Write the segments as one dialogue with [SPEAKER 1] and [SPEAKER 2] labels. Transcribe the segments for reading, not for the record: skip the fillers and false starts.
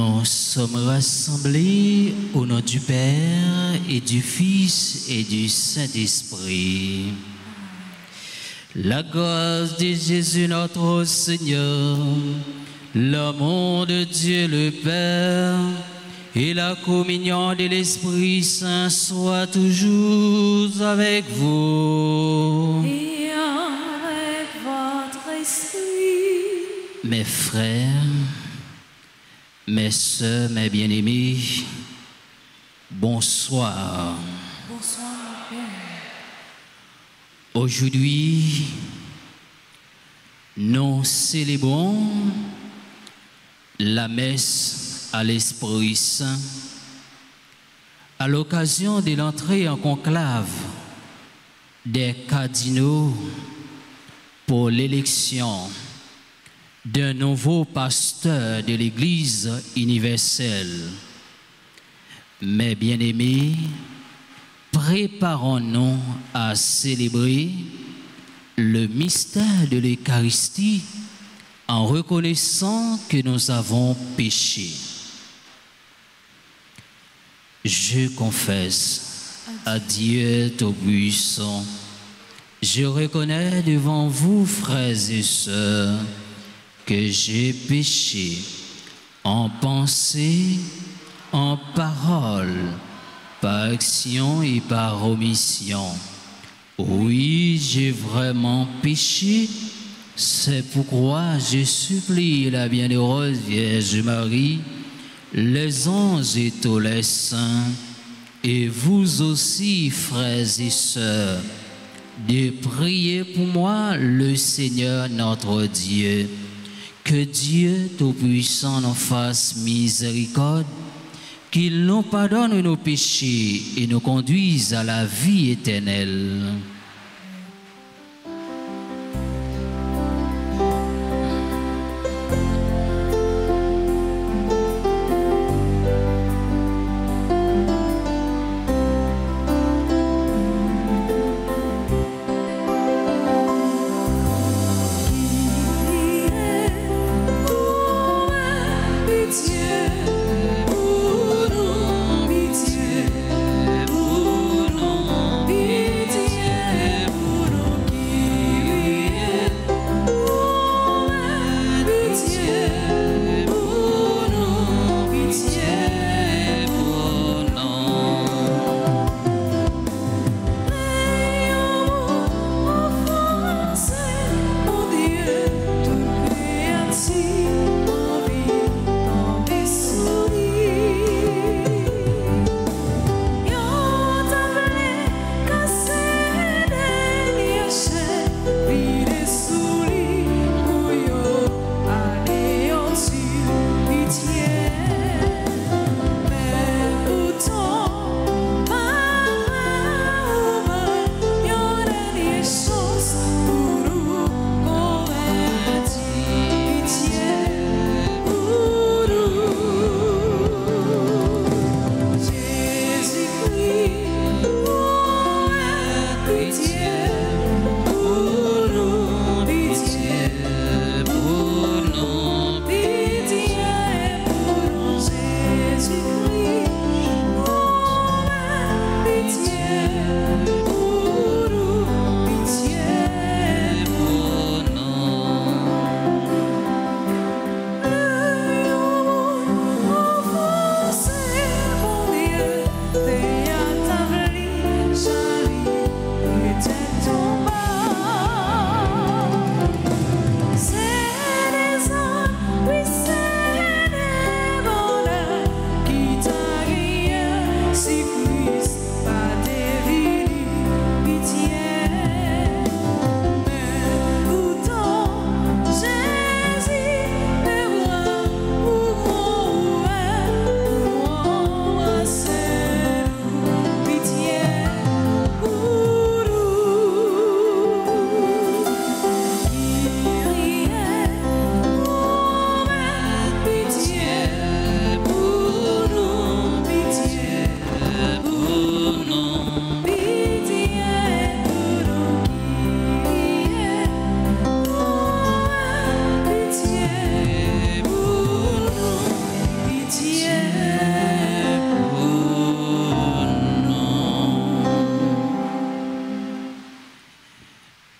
[SPEAKER 1] Nous sommes rassemblés au nom du Père et du Fils et du Saint-Esprit. La grâce de Jésus notre Seigneur, l'amour de Dieu le Père et la communion de l'Esprit Saint soient toujours avec vous.
[SPEAKER 2] Et avec votre esprit.
[SPEAKER 1] Mes frères, mes sœurs, mes bien-aimés, bonsoir.
[SPEAKER 2] Bonsoir, mon Père.
[SPEAKER 1] Aujourd'hui, nous célébrons la messe à l'Esprit Saint à l'occasion de l'entrée en conclave des cardinaux pour l'élection d'un nouveau pasteur de l'Église universelle. Mes bien-aimés, préparons-nous à célébrer le mystère de l'Eucharistie en reconnaissant que nous avons péché. Je confesse à Dieu Tout-Puissant, je reconnais devant vous, frères et sœurs, que j'ai péché en pensée, en parole, par action et par omission. Oui, j'ai vraiment péché. C'est pourquoi je supplie la bienheureuse Vierge Marie, les anges et tous les saints, et vous aussi, frères et sœurs, de prier pour moi le Seigneur notre Dieu. Que Dieu Tout-Puissant nous fasse miséricorde, qu'il nous pardonne nos péchés et nous conduise à la vie éternelle.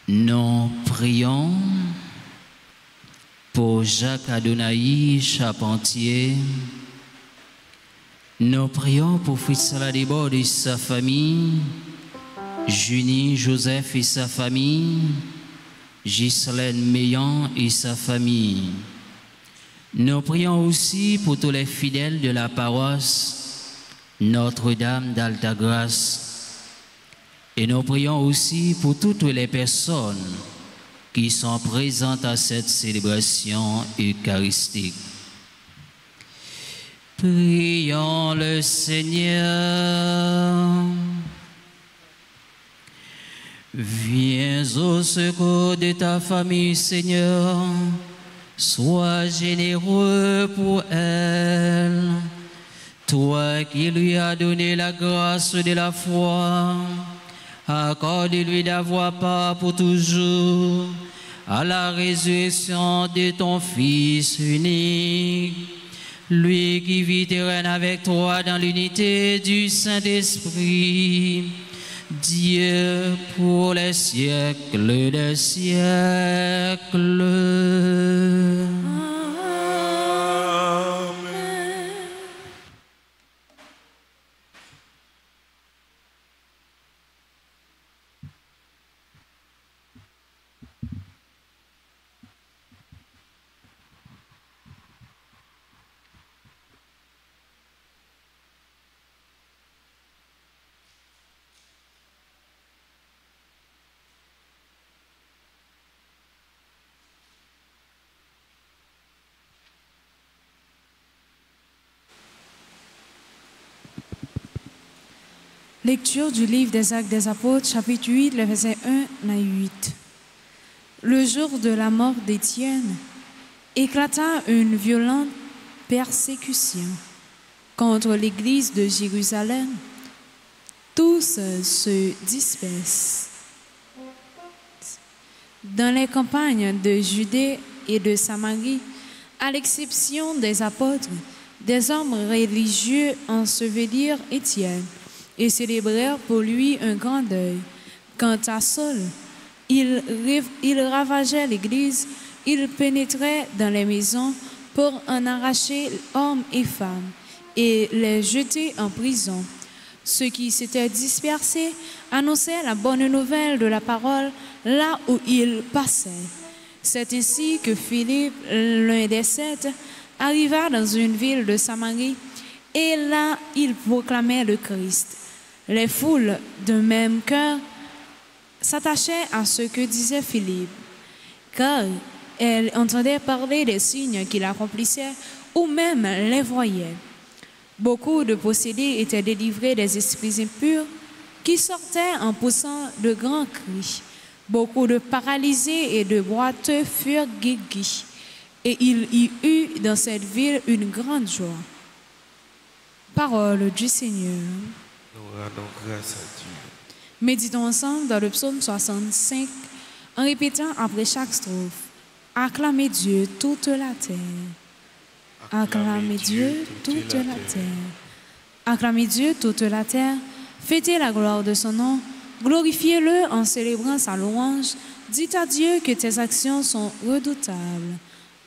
[SPEAKER 1] Nous prions pour Jacques Adonai Charpentier. Nous prions pour Fritz Ladebord et sa famille, Junie Joseph et sa famille, Ghislaine Meillan et sa famille. Nous prions aussi pour tous les fidèles de la paroisse Notre-Dame d'Altagrace. Et nous prions aussi pour toutes les personnes qui sont présentes à cette célébration eucharistique. Prions le Seigneur. Viens au secours de ta famille, Seigneur. Sois généreux pour elle. Toi qui lui as donné la grâce de la foi, accorde-lui d'avoir part pour toujours à la résurrection de ton Fils unique, lui qui vit et règne avec toi dans l'unité du Saint-Esprit, Dieu pour les siècles des siècles.
[SPEAKER 2] Lecture du livre des Actes des Apôtres, chapitre 8, le verset 1 à 8. Le jour de la mort d'Étienne, éclata une violente persécution contre l'église de Jérusalem. Tous se dispersent dans les campagnes de Judée et de Samarie, à l'exception des apôtres. Des hommes religieux ensevelirent Étienne et célébrèrent pour lui un grand deuil. Quant à Saul, il ravageait l'église, il pénétrait dans les maisons pour en arracher hommes et femmes et les jeter en prison. Ceux qui s'étaient dispersés annonçaient la bonne nouvelle de la parole là où ils passaient. C'est ainsi que Philippe, l'un des 7, arriva dans une ville de Samarie et là il proclamait le Christ. Les foules d'un même cœur s'attachaient à ce que disait Philippe, car elles entendaient parler des signes qu'il accomplissait ou même les voyaient. Beaucoup de possédés étaient délivrés des esprits impurs qui sortaient en poussant de grands cris. Beaucoup de paralysés et de boiteux furent guéris, et il y eut dans cette ville une grande joie. Parole du Seigneur.
[SPEAKER 3] Nous rendons grâce à Dieu.
[SPEAKER 2] Méditons ensemble dans le psaume 65 en répétant après chaque strophe: acclamez Dieu toute la terre. Acclamez Dieu toute la terre. Acclamez Dieu toute la terre. Fêtez la gloire de son nom. Glorifiez-le en célébrant sa louange. Dites à Dieu que tes actions sont redoutables.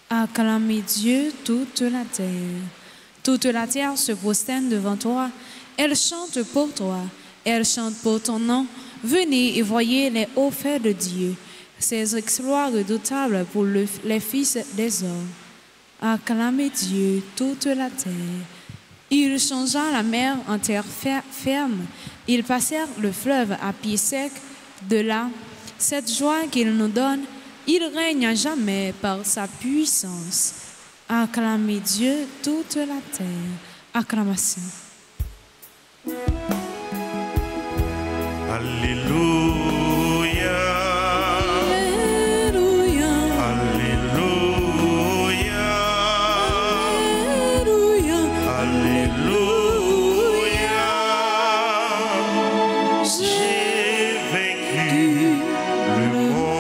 [SPEAKER 2] Acclamez Dieu toute la terre. Toute la terre se prosterne devant toi. Elle chante pour toi. Elle chante pour ton nom. Venez et voyez les hauts faits de Dieu, ses exploits redoutables pour les fils des hommes. Acclamez Dieu toute la terre. Il changea la mer en terre ferme. Ils passèrent le fleuve à pied sec. De là, cette joie qu'il nous donne, il règne à jamais par sa puissance. Acclamez Dieu toute la terre. Acclamation.
[SPEAKER 3] Alléluia.
[SPEAKER 2] Alléluia.
[SPEAKER 3] Alléluia.
[SPEAKER 2] Alléluia.
[SPEAKER 3] Alléluia. J'ai vaincu le monde.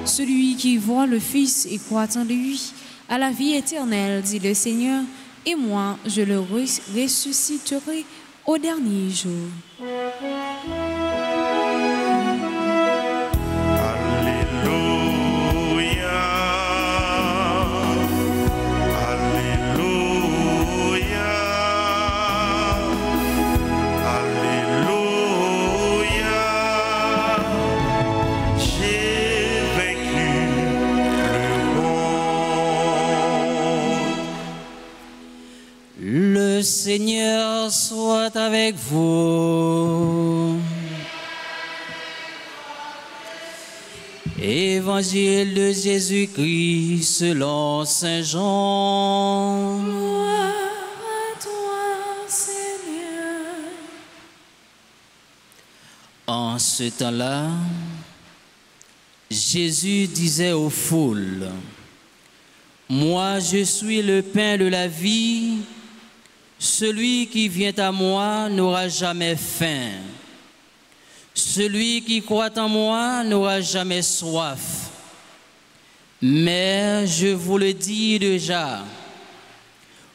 [SPEAKER 2] Celui qui voit le Fils et croit en lui à la vie éternelle, dit le Seigneur, et moi, je le ressusciterai au dernier jour.
[SPEAKER 1] Le Seigneur soit avec vous. Évangile de Jésus-Christ selon Saint Jean.
[SPEAKER 2] Gloire à toi, Seigneur.
[SPEAKER 1] En ce temps-là, Jésus disait aux foules, « Moi, je suis le pain de la vie. Celui qui vient à moi n'aura jamais faim. Celui qui croit en moi n'aura jamais soif. Mais je vous le dis déjà,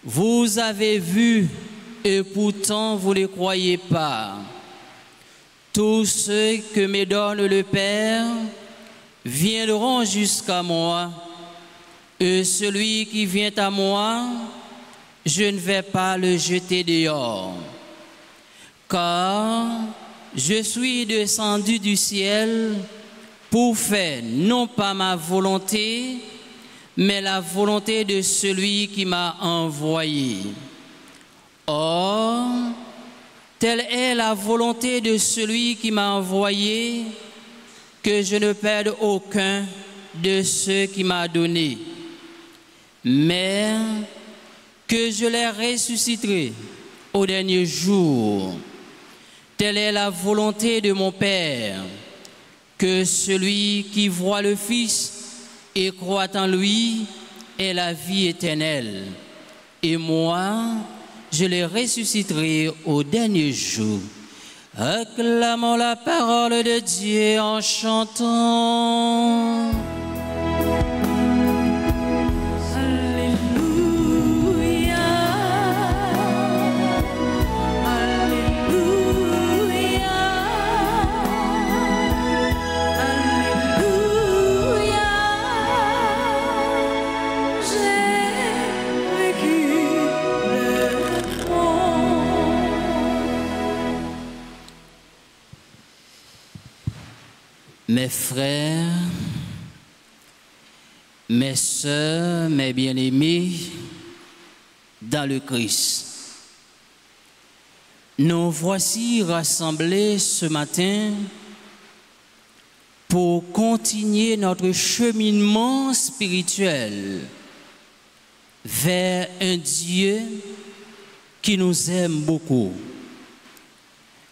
[SPEAKER 1] vous avez vu et pourtant vous ne croyez pas. Tous ceux que me donne le Père viendront jusqu'à moi, et celui qui vient à moi, je ne vais pas le jeter dehors, car je suis descendu du ciel pour faire non pas ma volonté, mais la volonté de celui qui m'a envoyé. Or, telle est la volonté de celui qui m'a envoyé, que je ne perde aucun de ceux qui m'a donné, mais que je les ressusciterai au dernier jour. Telle est la volonté de mon Père, que celui qui voit le Fils et croit en lui ait la vie éternelle. Et moi, je les ressusciterai au dernier jour. Acclamons la parole de Dieu en chantant. Mes frères, mes sœurs, mes bien-aimés dans le Christ, nous voici rassemblés ce matin pour continuer notre cheminement spirituel vers un Dieu qui nous aime beaucoup.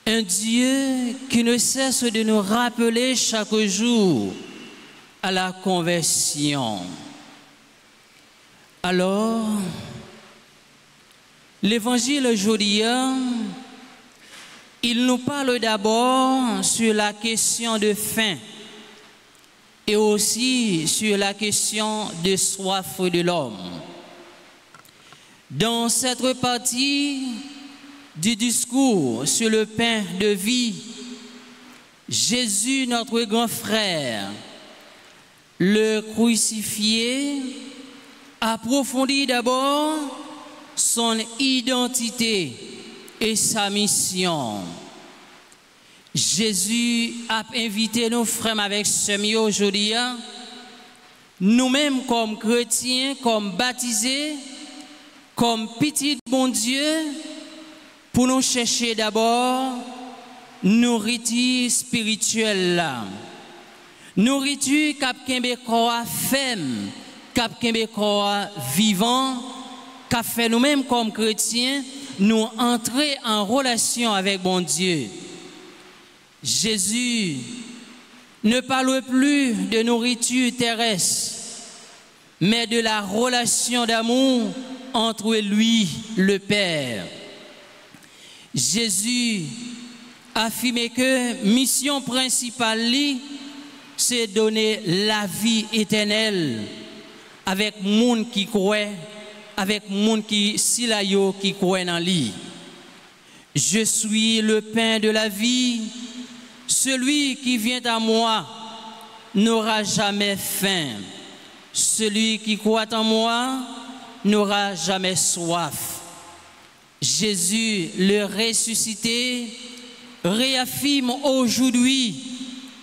[SPEAKER 1] Un Dieu qui ne cesse de nous rappeler chaque jour à la conversion. Alors, l'évangile aujourd'hui, il nous parle d'abord sur la question de faim et aussi sur la question de soif de l'homme. Dans cette partie du discours sur le pain de vie, Jésus, notre grand frère, le crucifié, approfondit d'abord son identité et sa mission. Jésus a invité nos frères avec semi aujourd'hui, nous-mêmes comme chrétiens, comme baptisés, comme petits bon Dieu, pour nous chercher d'abord nourriture spirituelle là. Nourriture cap kembe corps ferme, cap kembe corps vivant, qu'a fait nous-mêmes comme chrétiens nous entrer en relation avec bon Dieu. Jésus ne parle plus de nourriture terrestre, mais de la relation d'amour entre lui, le Père. Jésus affirmait que mission principale, c'est donner la vie éternelle avec monde qui croit, avec monde qui silayo qui croit dans lui. Je suis le pain de la vie. Celui qui vient à moi n'aura jamais faim. Celui qui croit en moi n'aura jamais soif. Jésus, le ressuscité, réaffirme aujourd'hui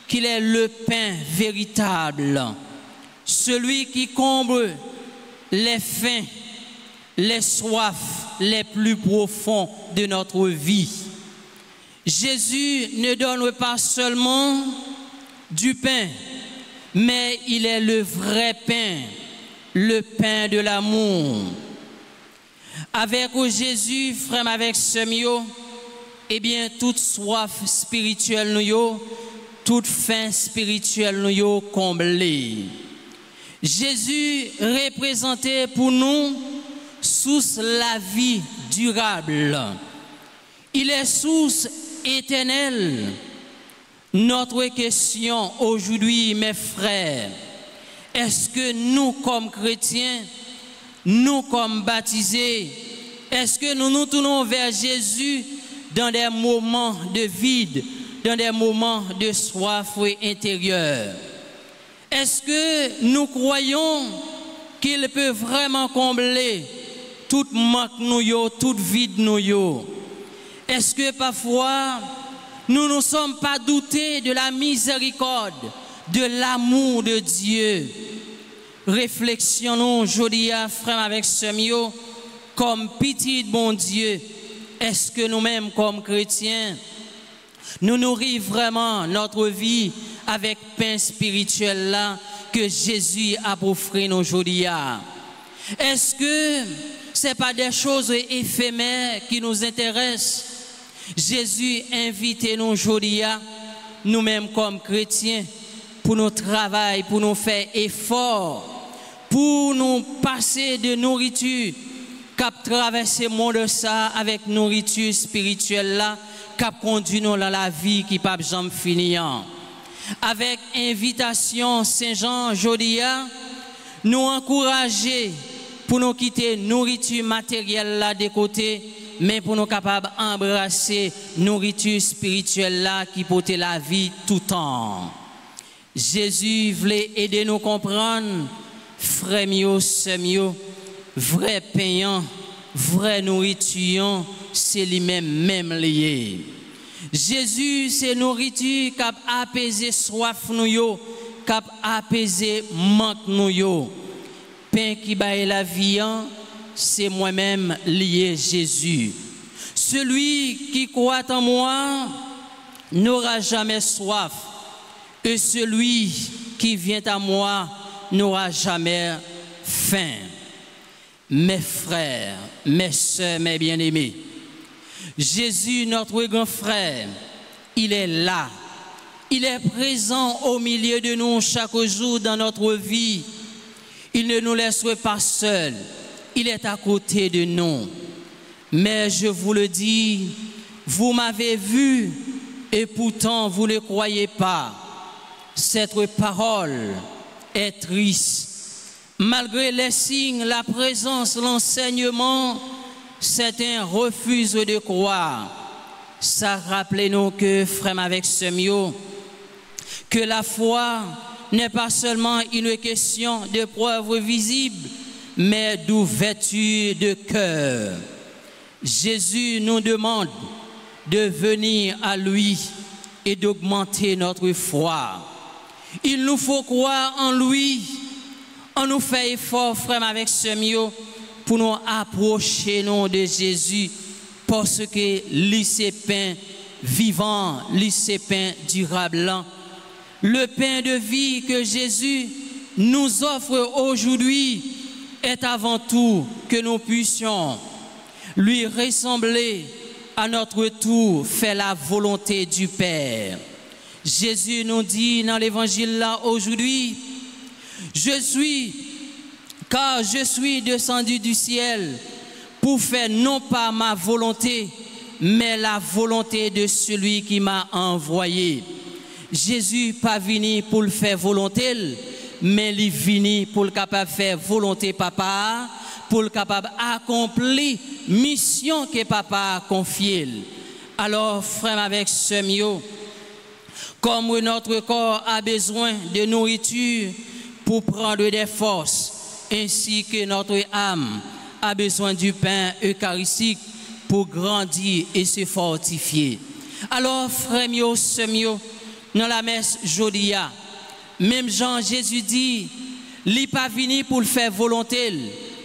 [SPEAKER 1] qu'il est le pain véritable, celui qui comble les faims, les soifs les plus profonds de notre vie. Jésus ne donne pas seulement du pain, mais il est le vrai pain, le pain de l'amour. Avec Jésus, frère, avec ce mio, eh bien, toute soif spirituelle nous, toute faim spirituelle nous comblée. Jésus représentait pour nous source la vie durable. Il est source éternelle. Notre question aujourd'hui, mes frères, est-ce que nous, comme chrétiens, nous, comme baptisés, est-ce que nous nous tournons vers Jésus dans des moments de vide, dans des moments de soif intérieure? Est-ce que nous croyons qu'il peut vraiment combler tout manque nous, tout vide nous? Est-ce que parfois nous ne sommes pas doutés de la miséricorde, de l'amour de Dieu? Réflexionnons aujourd'hui, frère, avec ce mio, comme petit bon Dieu. Est-ce que nous-mêmes, comme chrétiens, nous nourrissons vraiment notre vie avec pain spirituel là que Jésus a offert nous aujourd'hui? Est-ce que ce n'est pas des choses éphémères qui nous intéressent? Jésus invite nous aujourd'hui, nous-mêmes comme chrétiens, pour nous travailler, pour nous faire effort, pour nous passer de nourriture, cap traverser le monde ça avec nourriture spirituelle là, cap conduit nous dans la vie qui pas jamais finir. Avec invitation Saint-Jean Jodia, nous encourager pour nous quitter nourriture matérielle là de côté, mais pour nous capables d'embrasser nourriture spirituelle là qui porte la vie tout le temps. Jésus voulait aider nous à comprendre, frère mio, sœur mio, vrai payant, vrai nourriture, c'est lui-même lié. Jésus, c'est nourriture qui a apaisé soif nous, qui a apaisé manque nous. Pain qui baille la vie, c'est moi-même lié Jésus. Celui qui croit en moi n'aura jamais soif. Et celui qui vient à moi n'aura jamais faim. Mes frères, mes sœurs, mes bien-aimés, Jésus, notre grand frère, il est là. Il est présent au milieu de nous chaque jour dans notre vie. Il ne nous laisse pas seuls. Il est à côté de nous. Mais je vous le dis, vous m'avez vu et pourtant vous ne croyez pas. Cette parole est triste. Malgré les signes, la présence, l'enseignement, certains refusent de croire. Ça rappelez-nous que, frère, avec ce mio, que la foi n'est pas seulement une question de preuve visible, mais d'ouverture de cœur. Jésus nous demande de venir à lui et d'augmenter notre foi. Il nous faut croire en lui. On nous fait effort, frère, avec ce mio, pour nous approcher nous de Jésus, parce que lui c'est pain vivant, lui c'est pain durable. Le pain de vie que Jésus nous offre aujourd'hui est avant tout que nous puissions lui ressembler, à notre tour faire la volonté du Père. Jésus nous dit dans l'évangile là aujourd'hui, car je suis descendu du ciel pour faire non pas ma volonté, mais la volonté de celui qui m'a envoyé. Jésus pas venu pour le faire volonté, mais il vini pour le capable faire volonté papa, pour le capable accomplir mission que papa a confiée. Alors, frère avec ce mieux, comme notre corps a besoin de nourriture pour prendre des forces, ainsi que notre âme a besoin du pain eucharistique pour grandir et se fortifier. Alors, frère mio, sœur mio, dans la messe jodia, même Jean Jésus dit, il n'est pas venu pour le faire volonté,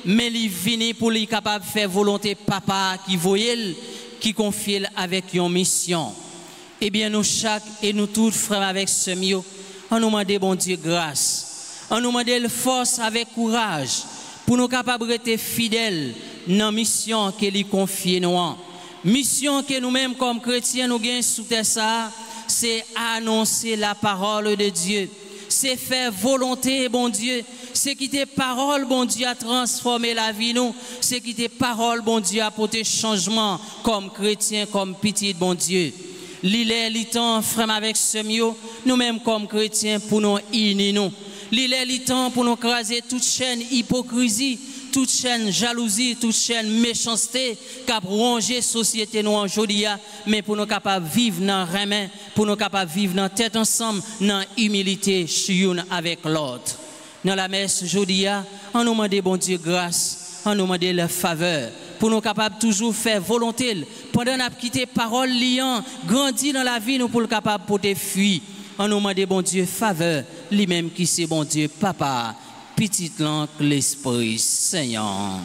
[SPEAKER 1] mais il est venu pour lui capable de faire volonté papa qui voyait, qui confie avec une mission. Eh bien, nous chaque et nous tous, frères avec ce mieux, on nous demande bon Dieu grâce, on nous demande force avec courage pour nous capables d'être fidèles dans la mission qu'il lui confie nous. Mission que nous-mêmes comme chrétiens nous gagnons sous ça, c'est annoncer la parole de Dieu, c'est faire volonté bon Dieu, c'est quitter parole bon Dieu à transformer la vie nous, c'est quitter parole bon Dieu à apporter changement comme chrétiens, comme petit bon Dieu. L'île est temps, frère avec ce mieux, nous-mêmes comme chrétiens pour nous unir nous. L'île est temps pour nous craser toute chaîne hypocrisie, toute chaîne jalousie, toute chaîne méchanceté qui a rongé la société nous aujourd'hui, mais pour nous capables de vivre dans le remin, pour nous capables de vivre dans tête ensemble, dans humilité, chioun avec l'autre. Dans la messe aujourd'hui, on nous demande bon Dieu grâce, on nous demande la faveur, pour nous capables toujours faire volonté, pendant qu'on a quitté parole liant, grandir dans la vie, nous pour le capable pour te fuir. On nous demande bon Dieu faveur, lui-même qui c'est bon Dieu papa, petite langue, l'Esprit Saint.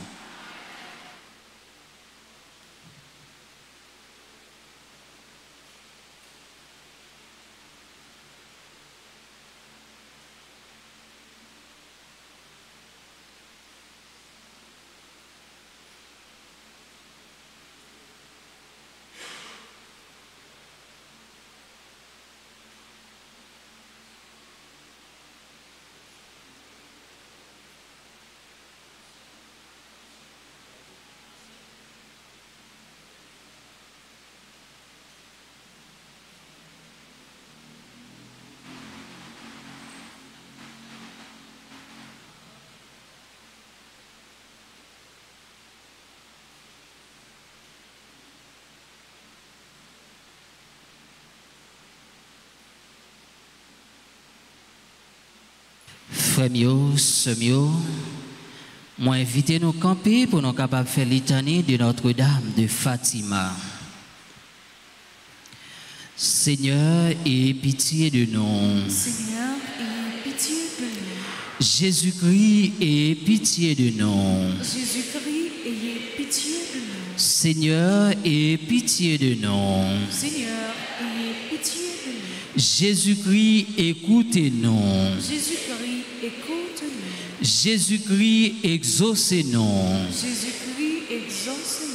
[SPEAKER 1] Frère mio, sœur mio, moi invitez nous camper pour nous capables de faire litanie de Notre-Dame de Fatima. Seigneur, aie pitié de nous.
[SPEAKER 2] Seigneur, aie pitié de nous.
[SPEAKER 1] Jésus-Christ, aie pitié de nous.
[SPEAKER 2] Jésus-Christ, ayez pitié de nous.
[SPEAKER 1] Seigneur, aie pitié de nous.
[SPEAKER 2] Seigneur, ayez pitié de nous.
[SPEAKER 1] Jésus-Christ, écoutez-nous.
[SPEAKER 2] Jésus-Christ, écoute-nous.
[SPEAKER 1] Jésus-Christ, exaucez-nous.
[SPEAKER 2] Jésus-Christ, exauce-nous.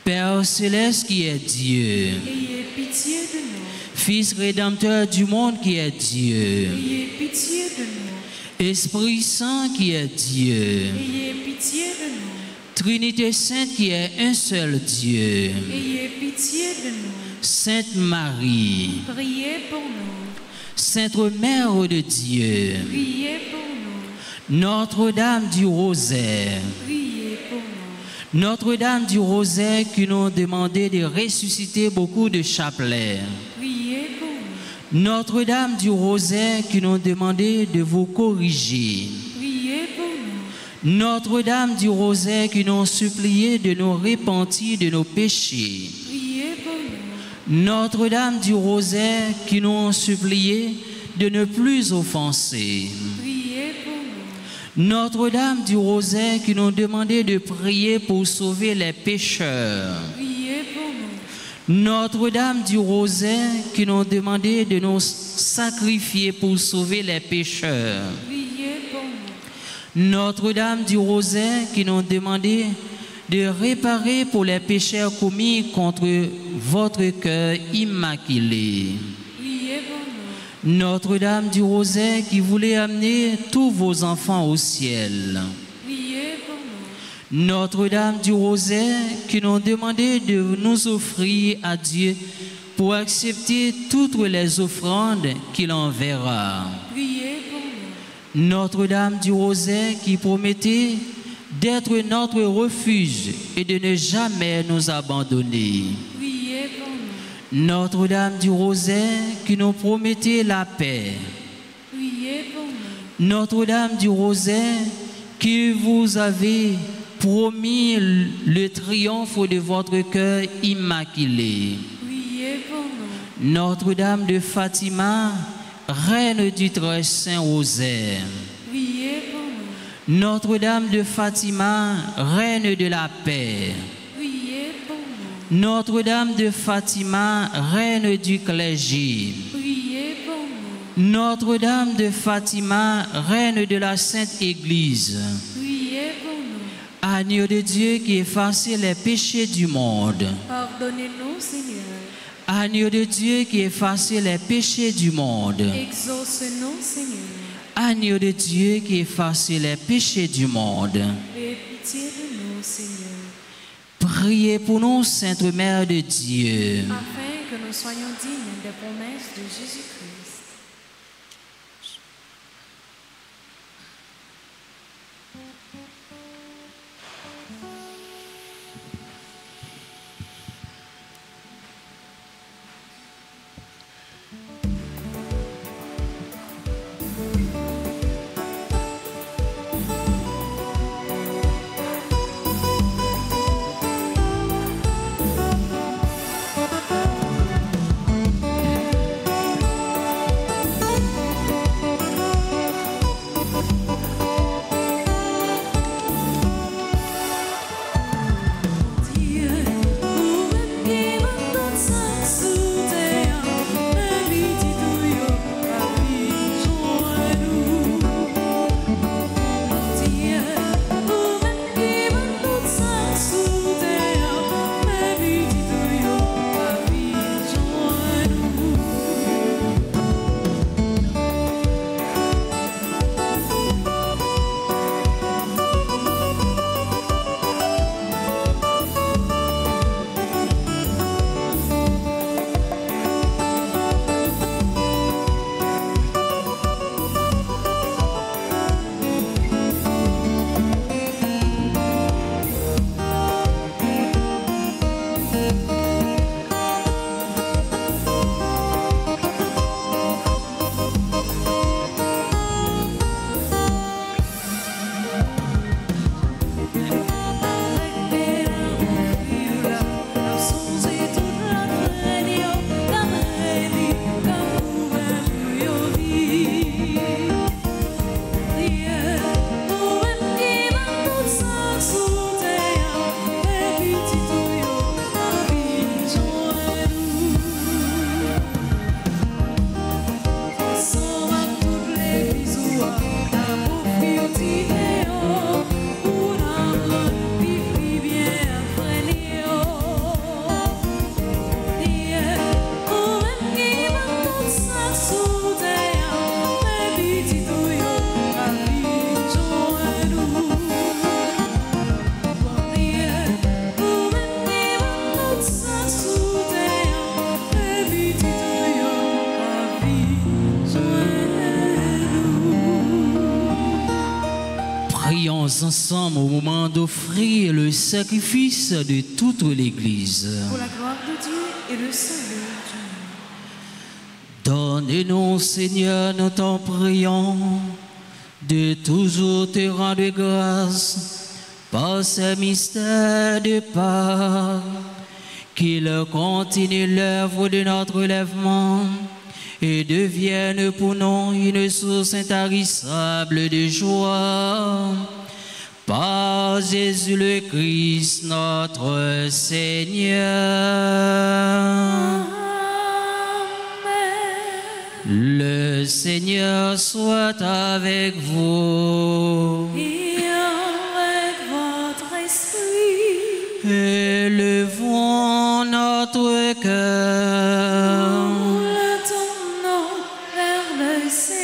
[SPEAKER 1] Père céleste qui est Dieu,
[SPEAKER 2] Ayez pitié de nous.
[SPEAKER 1] Fils rédempteur du monde qui est Dieu,
[SPEAKER 2] Ayez pitié de nous.
[SPEAKER 1] Esprit Saint qui est Dieu,
[SPEAKER 2] Ayez pitié de nous.
[SPEAKER 1] Trinité Sainte qui est un seul Dieu,
[SPEAKER 2] Ayez pitié de nous.
[SPEAKER 1] Sainte Marie,
[SPEAKER 2] Priez pour nous.
[SPEAKER 1] Sainte Mère de Dieu,
[SPEAKER 2] Priez pour nous.
[SPEAKER 1] Notre-Dame du Rosaire,
[SPEAKER 2] Priez pour nous.
[SPEAKER 1] Notre-Dame du Rosaire qui nous demandait de ressusciter beaucoup de chapelets,
[SPEAKER 2] Priez pour nous.
[SPEAKER 1] Notre-Dame du Rosaire qui nous demandait de vous corriger,
[SPEAKER 2] Priez pour nous.
[SPEAKER 1] Notre-Dame du Rosaire qui nous suppliait de nous repentir de nos péchés,
[SPEAKER 2] Priez pour nous.
[SPEAKER 1] Notre-Dame du Rosaire qui nous suppliait de ne plus offenser,
[SPEAKER 2] Priez pour nous.
[SPEAKER 1] Notre-Dame du Rosaire qui nous demandait de prier pour sauver les pécheurs,
[SPEAKER 2] Priez pour nous.
[SPEAKER 1] Notre-Dame du Rosaire qui nous demandait de nous sacrifier pour sauver les pécheurs,
[SPEAKER 2] Priez pour nous.
[SPEAKER 1] Notre-Dame du Rosaire qui nous demandait de réparer pour les péchés commis contre votre cœur immaculé.
[SPEAKER 2] Priez pour nous.
[SPEAKER 1] Notre-Dame du Rosaire qui voulait amener tous vos enfants au ciel.
[SPEAKER 2] Priez pour nous.
[SPEAKER 1] Notre-Dame du Rosaire qui nous demandait de nous offrir à Dieu pour accepter toutes les offrandes qu'il enverra.
[SPEAKER 2] Priez pour
[SPEAKER 1] Notre-Dame du Rosaire qui promettait d'être notre refuge et de ne jamais nous abandonner.
[SPEAKER 2] Priez pour nous.
[SPEAKER 1] Notre-Dame du Rosaire qui nous promettait la paix.
[SPEAKER 2] Priez pour nous.
[SPEAKER 1] Notre-Dame du Rosaire qui vous avez promis le triomphe de votre cœur immaculé.
[SPEAKER 2] Priez pour nous.
[SPEAKER 1] Notre-Dame de Fatima, Reine du très saint Rosaire.
[SPEAKER 2] Priez pour nous.
[SPEAKER 1] Notre-Dame de Fatima, Reine de la paix.
[SPEAKER 2] Priez pour nous.
[SPEAKER 1] Notre-Dame de Fatima, Reine du clergé.
[SPEAKER 2] Priez pour nous.
[SPEAKER 1] Notre-Dame de Fatima, Reine de la Sainte Église.
[SPEAKER 2] Priez pour nous.
[SPEAKER 1] Agneau de Dieu qui effacez les péchés du monde.
[SPEAKER 2] Pardonnez-nous, Seigneur.
[SPEAKER 1] Agneau de Dieu qui effacez les péchés du monde.
[SPEAKER 2] Exauce-nous, Seigneur.
[SPEAKER 1] Agneau de Dieu qui effacez les péchés du monde.
[SPEAKER 2] Aie pitié de nous, Seigneur.
[SPEAKER 1] Priez pour nous, Sainte Mère de Dieu.
[SPEAKER 2] Afin que nous soyons dignes des promesses de Jésus-Christ.
[SPEAKER 1] Ensemble au moment d'offrir le sacrifice de toute l'Église.
[SPEAKER 2] Pour la gloire de Dieu et le salut du monde.
[SPEAKER 1] Donne-nous, Seigneur, nous t'en prions, de toujours te rendre grâce par ces mystères de Pâques, qu'il continue l'œuvre de notre relèvement et devienne pour nous une source intarissable de joie. Par Jésus le Christ, notre Seigneur.
[SPEAKER 2] Amen.
[SPEAKER 1] Le Seigneur soit avec vous.
[SPEAKER 2] Et avec votre esprit.
[SPEAKER 1] Élevons notre cœur.
[SPEAKER 2] Nous le tournons vers le Seigneur.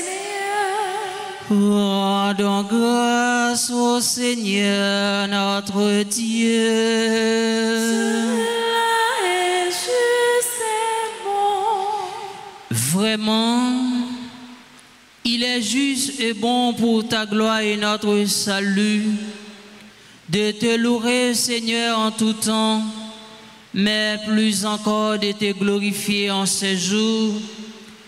[SPEAKER 1] Rendons grâce au Seigneur notre Dieu.
[SPEAKER 2] Cela est juste et bon.
[SPEAKER 1] Vraiment, il est juste est bon pour ta gloire et notre salut, de te louer, Seigneur, en tout temps, mais plus encore de te glorifier en ces jours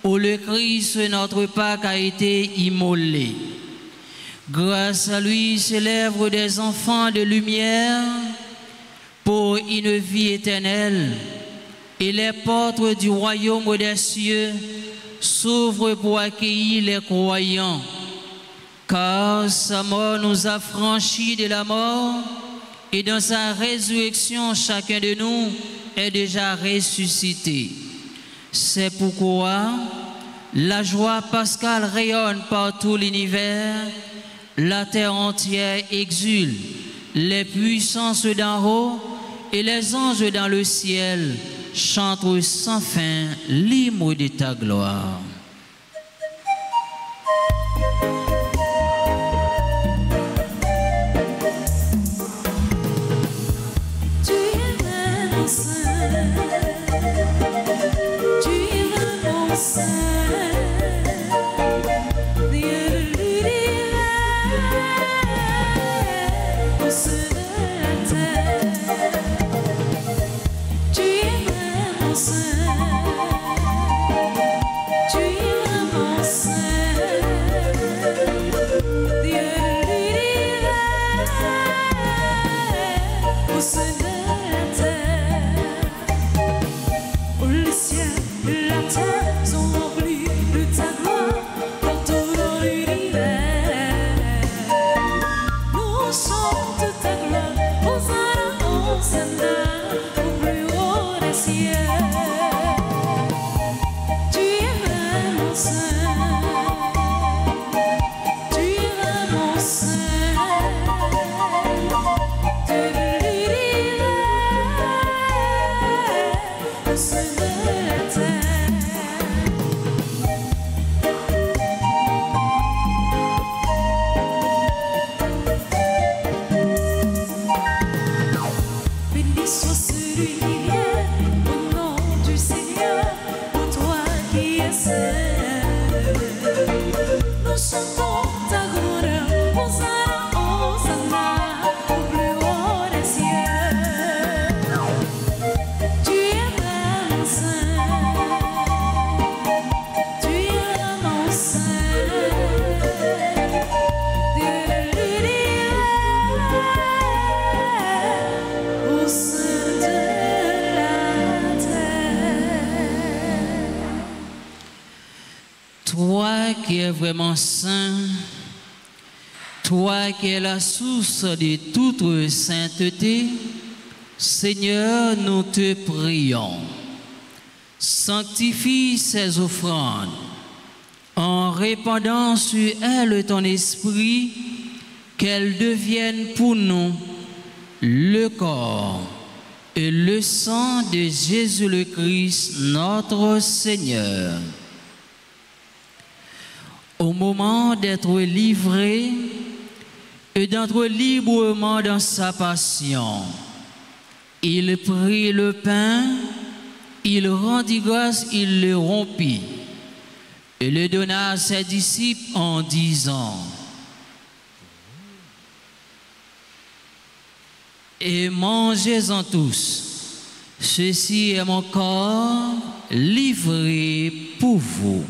[SPEAKER 1] où le Christ, notre Pâque, a été immolé. Grâce à lui s'élèvent des enfants de lumière pour une vie éternelle, et les portes du royaume des cieux s'ouvrent pour accueillir les croyants, car sa mort nous a franchis de la mort, et dans sa résurrection, chacun de nous est déjà ressuscité. C'est pourquoi la joie pascale rayonne par tout l'univers, la terre entière exulte, les puissances d'en haut et les anges dans le ciel chantent sans fin l'hymne de ta gloire.
[SPEAKER 4] Tu es vraiment saint, tu es vraiment saint.
[SPEAKER 1] Qui est vraiment saint, toi qui es la source de toute sainteté, Seigneur, nous te prions. Sanctifie ces offrandes en répandant sur elles ton esprit, qu'elles deviennent pour nous le corps et le sang de Jésus le Christ, notre Seigneur. Au moment d'être livré et d'entrer librement dans sa passion, il prit le pain, il rendit grâce, il le rompit et le donna à ses disciples en disant: et mangez-en tous, ceci est mon corps livré pour vous.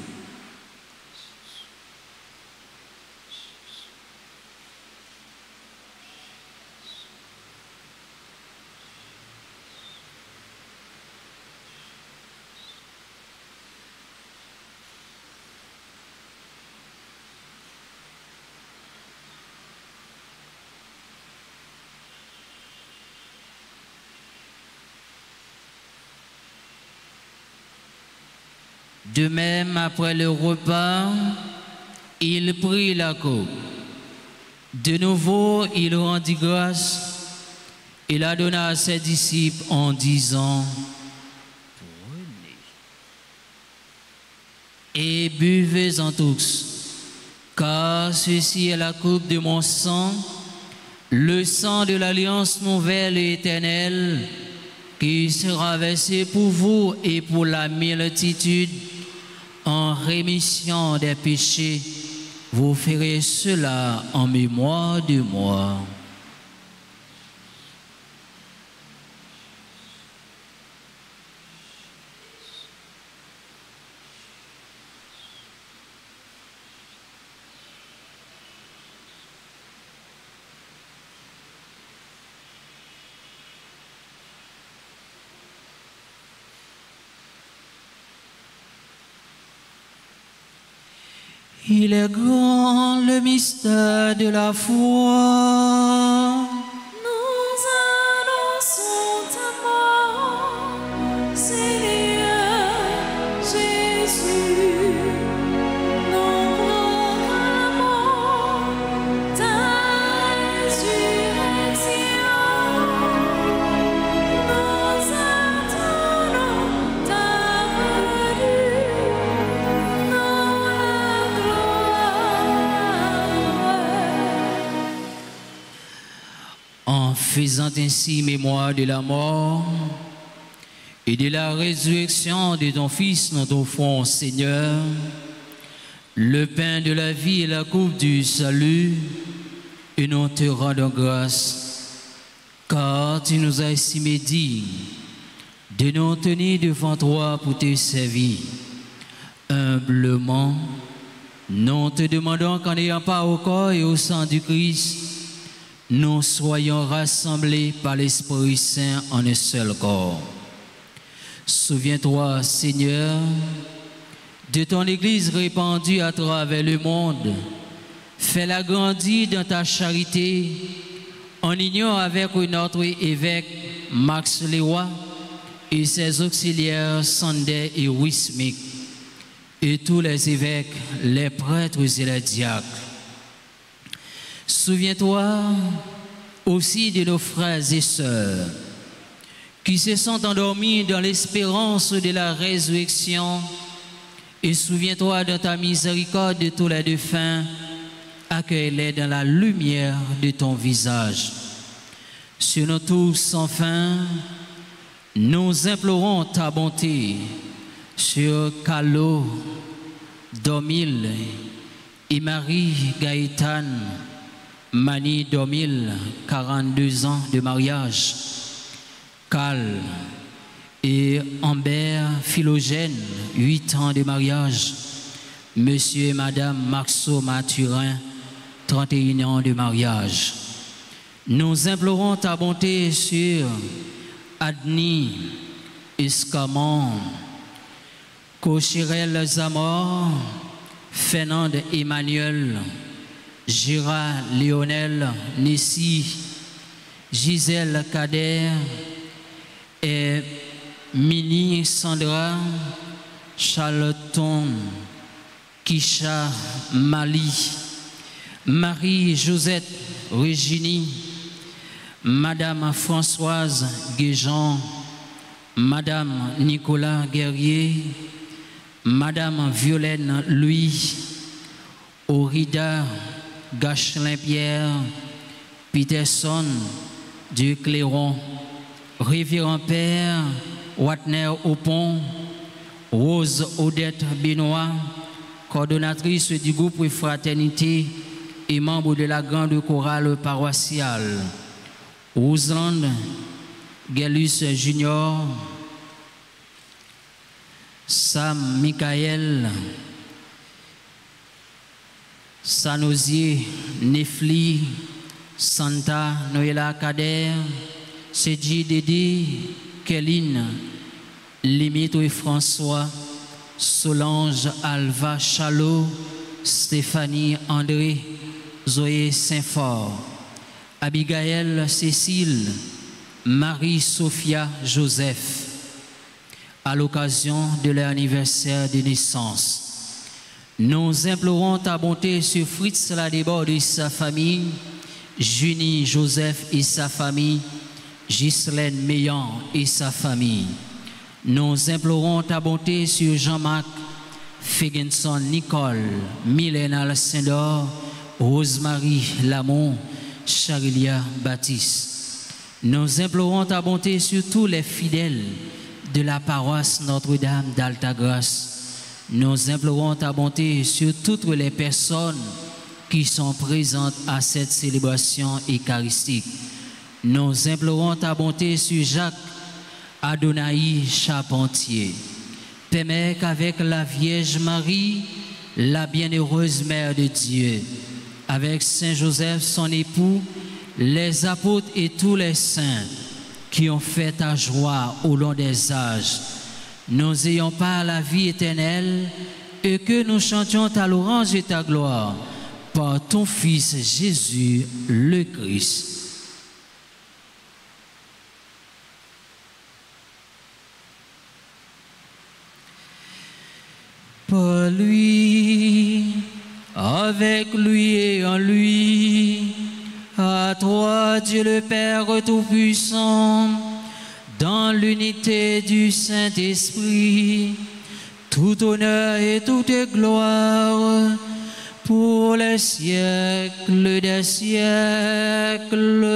[SPEAKER 1] De même, après le repas, il prit la coupe. De nouveau, il rendit grâce et la donna à ses disciples en disant: et buvez-en tous, car ceci est la coupe de mon sang, le sang de l'alliance nouvelle et éternelle, qui sera versé pour vous et pour la multitude en rémission des péchés. Vous ferez cela en mémoire de moi. Il est grand le mystère de la foi.
[SPEAKER 4] Nous annonçons ta mort, Seigneur Jésus. Nous proclamons ta résurrection. Nous attendons ta venue.
[SPEAKER 1] En faisant ainsi mémoire de la mort et de la résurrection de ton Fils, notre front, Seigneur, le pain de la vie et la coupe du salut, et nous te rendons grâce, car tu nous as estimés dignes de nous tenir devant toi pour te servir. Humblement, nous te demandons qu'en ayant part au corps et au sang du Christ, nous soyons rassemblés par l'Esprit Saint en un seul corps. Souviens-toi, Seigneur, de ton Église répandue à travers le monde. Fais-la grandir dans ta charité, en union avec notre évêque Max Leroy et ses auxiliaires Sander et Wismic, et tous les évêques, les prêtres et les diacres. Souviens-toi aussi de nos frères et sœurs qui se sont endormis dans l'espérance de la résurrection, et souviens-toi de ta miséricorde de tous les défunts, accueille-les dans la lumière de ton visage. Sur nous tous, enfin, nous implorons ta bonté sur Calo, Domil et Marie Gaëtane, Mani Domil, 42 ans de mariage, Cal et Amber Philogène, 8 ans de mariage, Monsieur et Madame Marceau Mathurin, 31 ans de mariage. Nous implorons ta bonté sur Adni Escamon, Cochirel Zamor, Fernande Emmanuel, Gérard Lionel Nessi, Gisèle Kader et Mini Sandra, Charloton, Kisha Mali, Marie-Josette Regini, Madame Françoise Guéjean, Madame Nicolas Guerrier, Madame Violaine Louis, Orida Gachelin-Pierre, Peterson du Clairon, Révérend Père Watner Opon, Rose Odette Benoît, coordonnatrice du groupe Fraternité et membre de la grande chorale paroissiale, Roseland Gallus Junior, Sam Michael, Sanosier Nefli, Santa Noëlla Kader, Sedji Dédé, Kéline, Limite François, Solange Alva Chalot, Stéphanie André, Zoé Saint-Fort, Abigail Cécile, Marie-Sophia Joseph, à l'occasion de leur anniversaire de naissance. Nous implorons ta bonté sur Fritz Ladebord et sa famille, Junie Joseph et sa famille, Ghislaine Meillan et sa famille. Nous implorons ta bonté sur Jean-Marc Fegenson Nicole, Mylène Alcindor, Rosemary Lamont, Charilia Baptiste. Nous implorons ta bonté sur tous les fidèles de la paroisse Notre-Dame d'Altagrace, Nous implorons ta bonté sur toutes les personnes qui sont présentes à cette célébration eucharistique. Nous implorons ta bonté sur Jacques Adonai Charpentier. Permets qu'avec la Vierge Marie, la bienheureuse Mère de Dieu, avec Saint Joseph, son époux, les apôtres et tous les saints qui ont fait ta joie au long des âges, nous ayons pas la vie éternelle et que nous chantions ta louange et ta gloire par ton Fils Jésus le Christ. Par lui, avec lui et en lui, à toi Dieu le Père Tout-Puissant, dans l'unité du Saint-Esprit, tout honneur et toute gloire pour les siècles des siècles.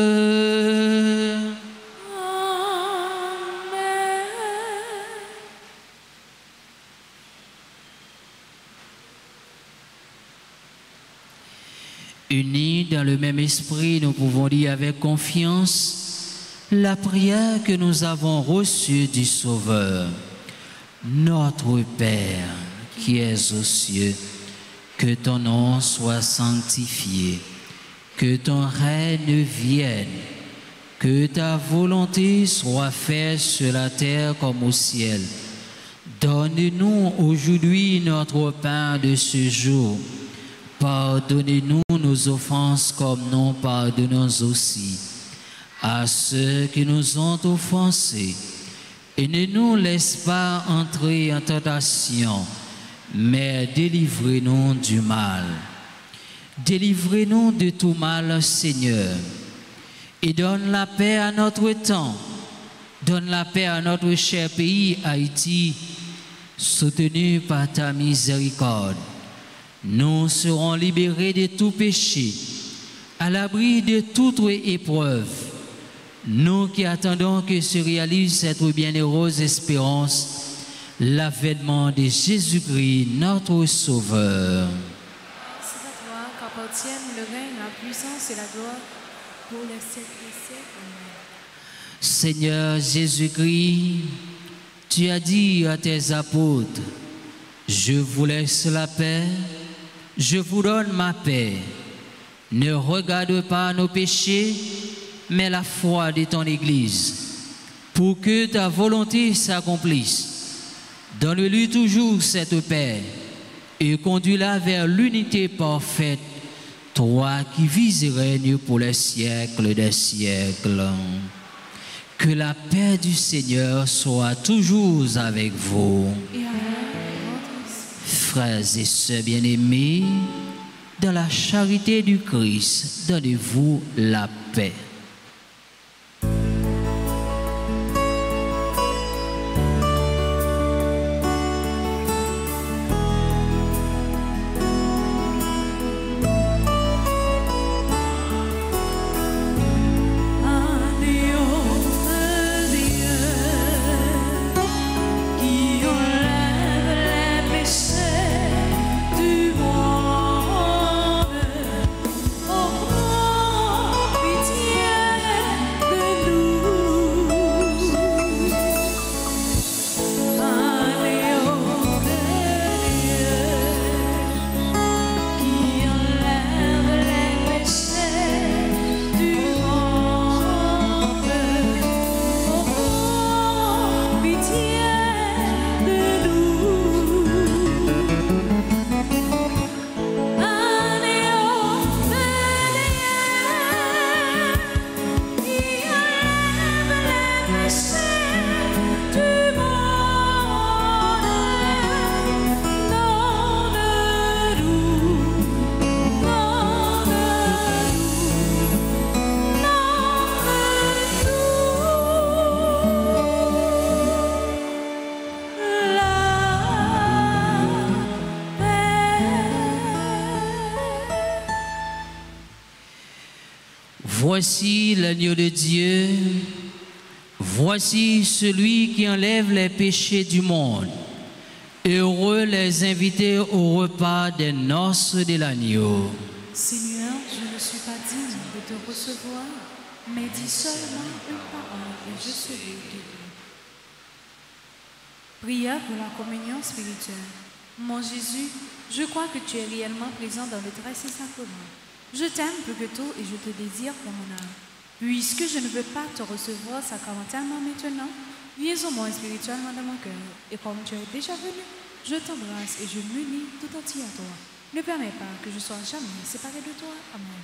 [SPEAKER 1] Unis dans le même esprit, nous pouvons dire avec confiance la prière que nous avons reçue du Sauveur. Notre Père qui es aux cieux, que ton nom soit sanctifié, que ton règne vienne, que ta volonté soit faite sur la terre comme au ciel. Donne-nous aujourd'hui notre pain de ce jour. Pardonnez-nous nos offenses comme nous pardonnons aussi à ceux qui nous ont offensés. Et ne nous laisse pas entrer en tentation, mais délivrez-nous du mal. Délivrez-nous de tout mal, Seigneur, et donne la paix à notre temps. Donne la paix à notre cher pays, Haïti, soutenu par ta miséricorde. Nous serons libérés de tout péché, à l'abri de toute épreuve. Nous qui attendons que se réalise cette bienheureuse espérance, l'avènement de Jésus-Christ, notre Sauveur.
[SPEAKER 2] C'est à toi qu'appartiennent le règne, la puissance et la gloire pour les siècles des siècles. Amen.
[SPEAKER 1] Seigneur Jésus-Christ, tu as dit à tes apôtres, je vous laisse la paix, je vous donne ma paix. Ne regarde pas nos péchés, mais la foi de ton Église, pour que ta volonté s'accomplisse. Donne-lui toujours cette paix et conduis-la vers l'unité parfaite, toi qui vis et règnes pour les siècles des siècles. Que la paix du Seigneur soit toujours avec vous. Frères et sœurs bien-aimés, dans la charité du Christ, donnez-vous la paix. Voici l'agneau de Dieu, voici celui qui enlève les péchés du monde. Heureux les invités au repas des noces de l'agneau.
[SPEAKER 2] Seigneur, je ne suis pas digne de te recevoir, mais dis seulement une parole et je serai guéri. Prière pour la communion spirituelle. Mon Jésus, je crois que tu es réellement présent dans le très saint sacrement. Je t'aime plus que tout et je te désire pour mon âme. Puisque je ne veux pas te recevoir sacramentellement maintenant, viens au moins spirituellement dans mon cœur. Et comme tu es déjà venu, je t'embrasse et je m'unis tout entier à toi. Ne permets pas que je sois jamais séparé de toi. Amen.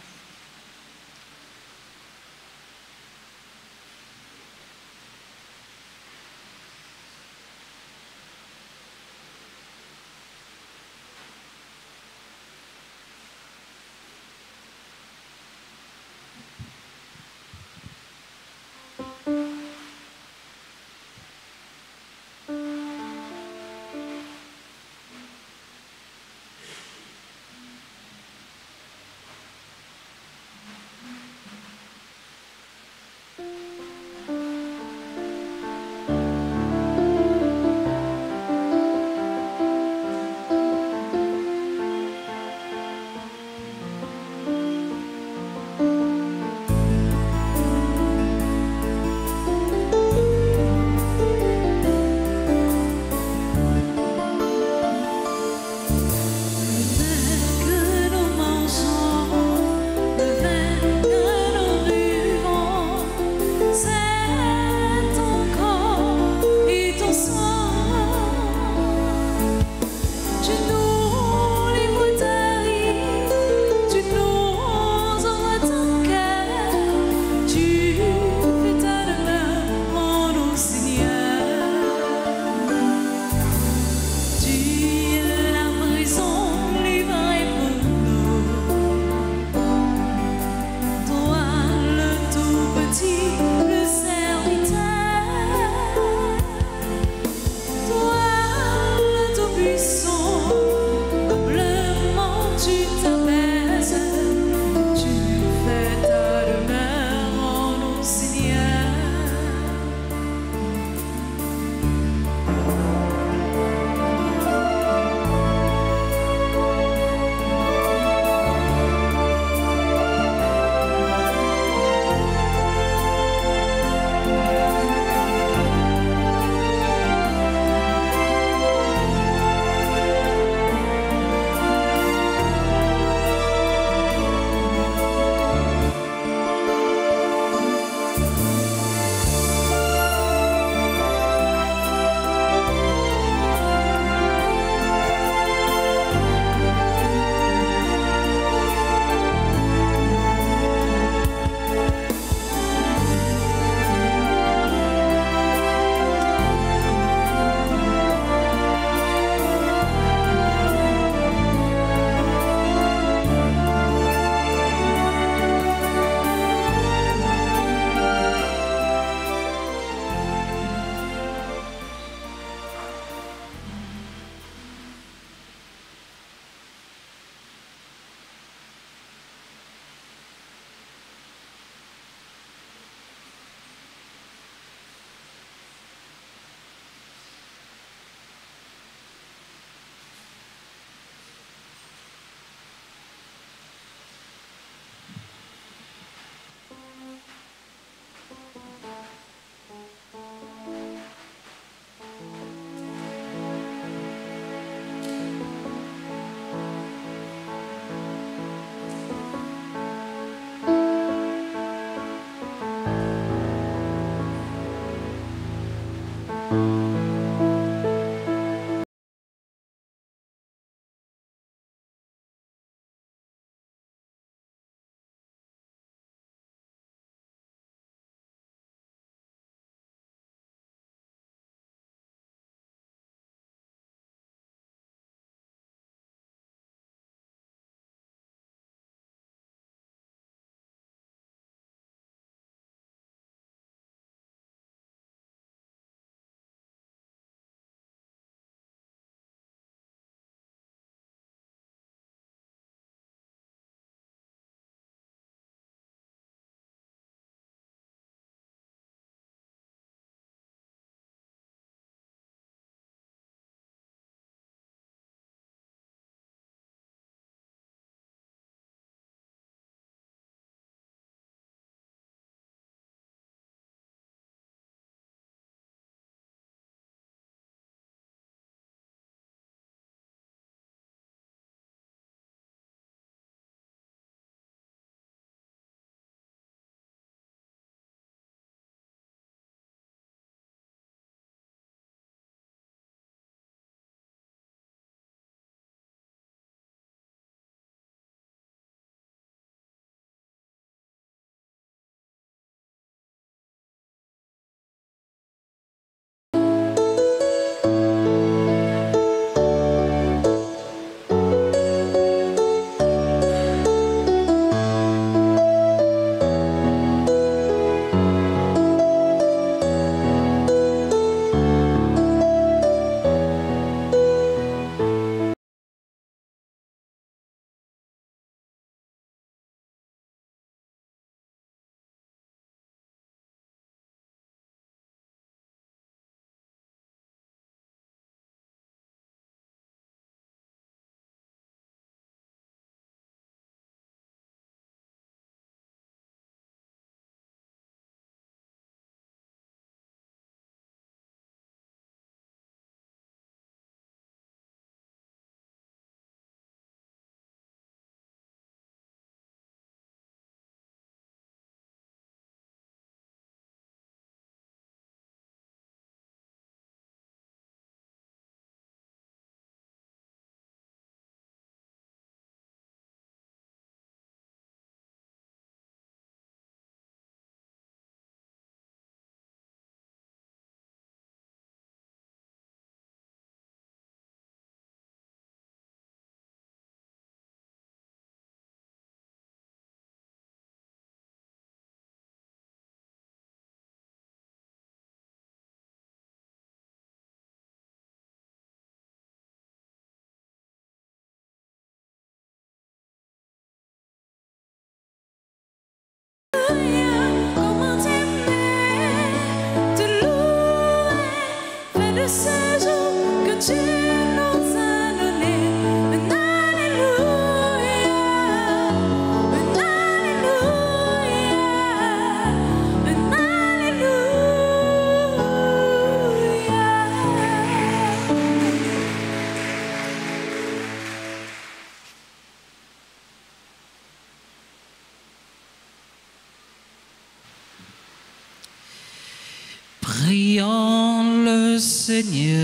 [SPEAKER 1] Prions le Seigneur.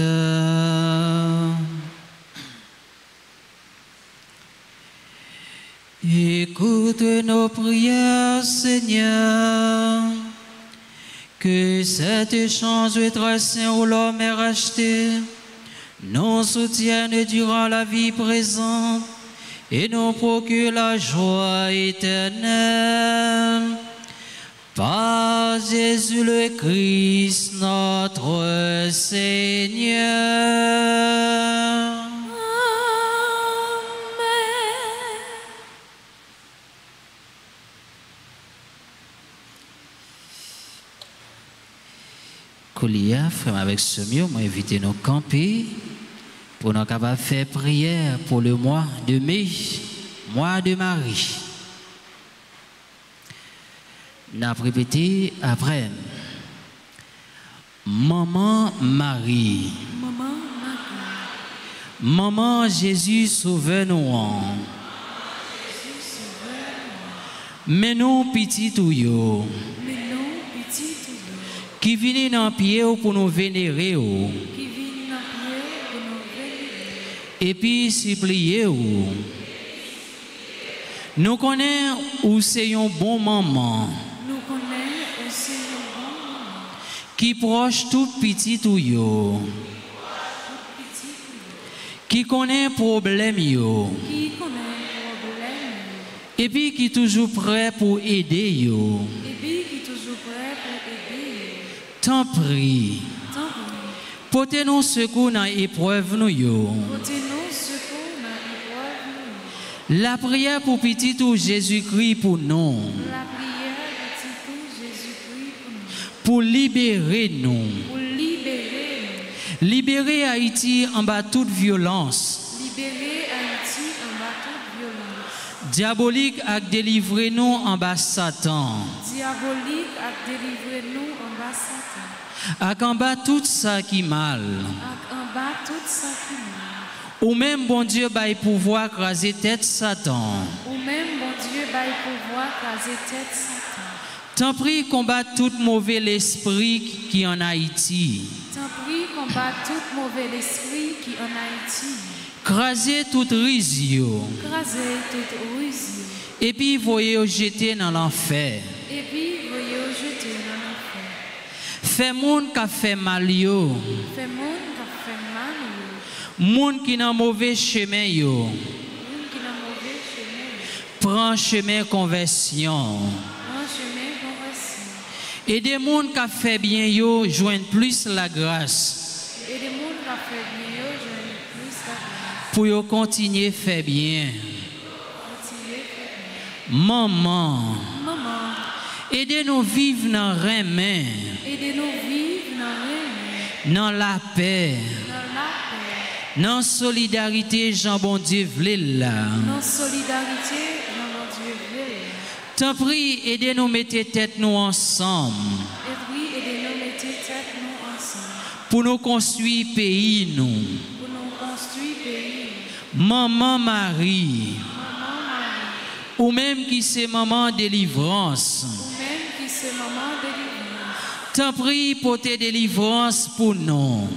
[SPEAKER 1] Écoute nos prières, Seigneur, que cet échange très saint où l'homme est racheté nous soutienne durant la vie présente et nous procure la joie éternelle. Par Jésus le Christ, notre Seigneur. Colia, frère, avec ce mieux, moi invité nous camper pour nous capables de faire prière pour le mois de mai, mois de Marie. Nous avons répété après. Maman Marie.
[SPEAKER 2] Maman Marie.
[SPEAKER 1] Maman Jésus sauve-nous. Mais nous petit ou yo. Qui viennent dans pied pour nous vénérer. Et puis supplier. Nous connaissons où c'est un bon maman. Qui proche tout petit ou yo. Qui connaît problème yo. Et puis qui toujours prêt pour aider yo. T'en prie. Portez-nous secours dans l'épreuve nous yo. La prière pour petit ou Jésus-Christ pour nous. Pour libérer nous. Libérer Haïti en bas toute violence. Diabolique à délivrer nous en bas Satan. À combattre tout ça qui mal. Ou même bon Dieu bail pouvoir craser tête Satan. T'en prie combattre tout mauvais esprit qui en Haïti. Craser toute risio. Et puis voyez jeter dans l'enfer. Fait monde qui fait mal yo. Monde qui dans mauvais chemin yo. Prends chemin conversion. Et des gens qui fait bien yo joignent plus la grâce. Pour yo continuer faire bien. Maman. Aidez-nous vivre dans rein. Dans la paix. Dans solidarité, Jean bon Dieu v'lil là. T'en prie, aidez-nous mettre tête nous ensemble. Pour nous construire pays nous. Maman Marie. Ou même qui c'est maman délivrance. T'en prie pour tes délivrances pour nous.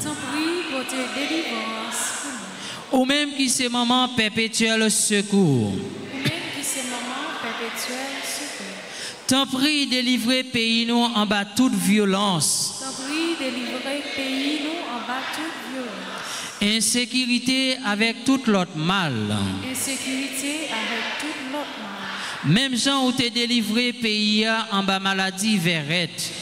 [SPEAKER 1] Ou même qui c'est maman perpétuel secours. T'en prie délivrer pays nous en bas toute violence. Insécurité avec tout l'autre mal. Même gens où t'es délivré pays en bas maladie verrette.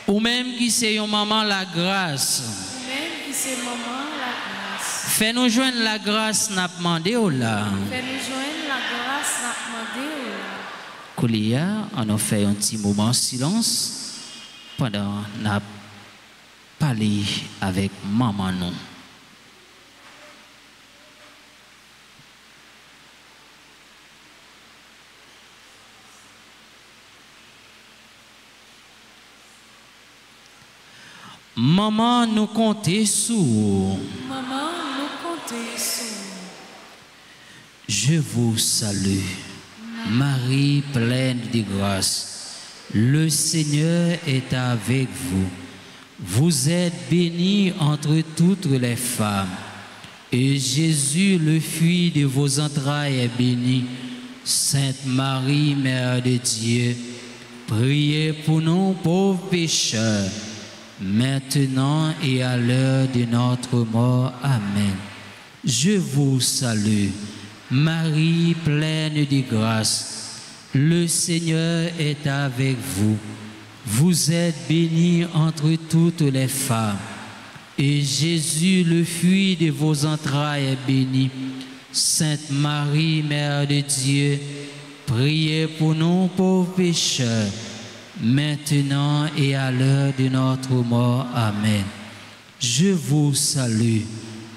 [SPEAKER 1] Ou même qui c'est une maman la grâce. Fais-nous joindre la grâce n'a demandé ou là. Koulia, on a fait un petit moment de silence pendant n'a parlé avec maman nous. Maman nous comptez sous. Je vous salue, Marie pleine de grâce. Le Seigneur est avec vous. Vous êtes bénie entre toutes les femmes. Et Jésus, le fruit de vos entrailles, est béni. Sainte Marie, Mère de Dieu, priez pour nous pauvres pécheurs, maintenant et à l'heure de notre mort. Amen. Je vous salue, Marie, pleine de grâce. Le Seigneur est avec vous. Vous êtes bénie entre toutes les femmes. Et Jésus, le fruit de vos entrailles, est béni. Sainte Marie, Mère de Dieu, priez pour nous pauvres pécheurs, maintenant et à l'heure de notre mort. Amen. Je vous salue,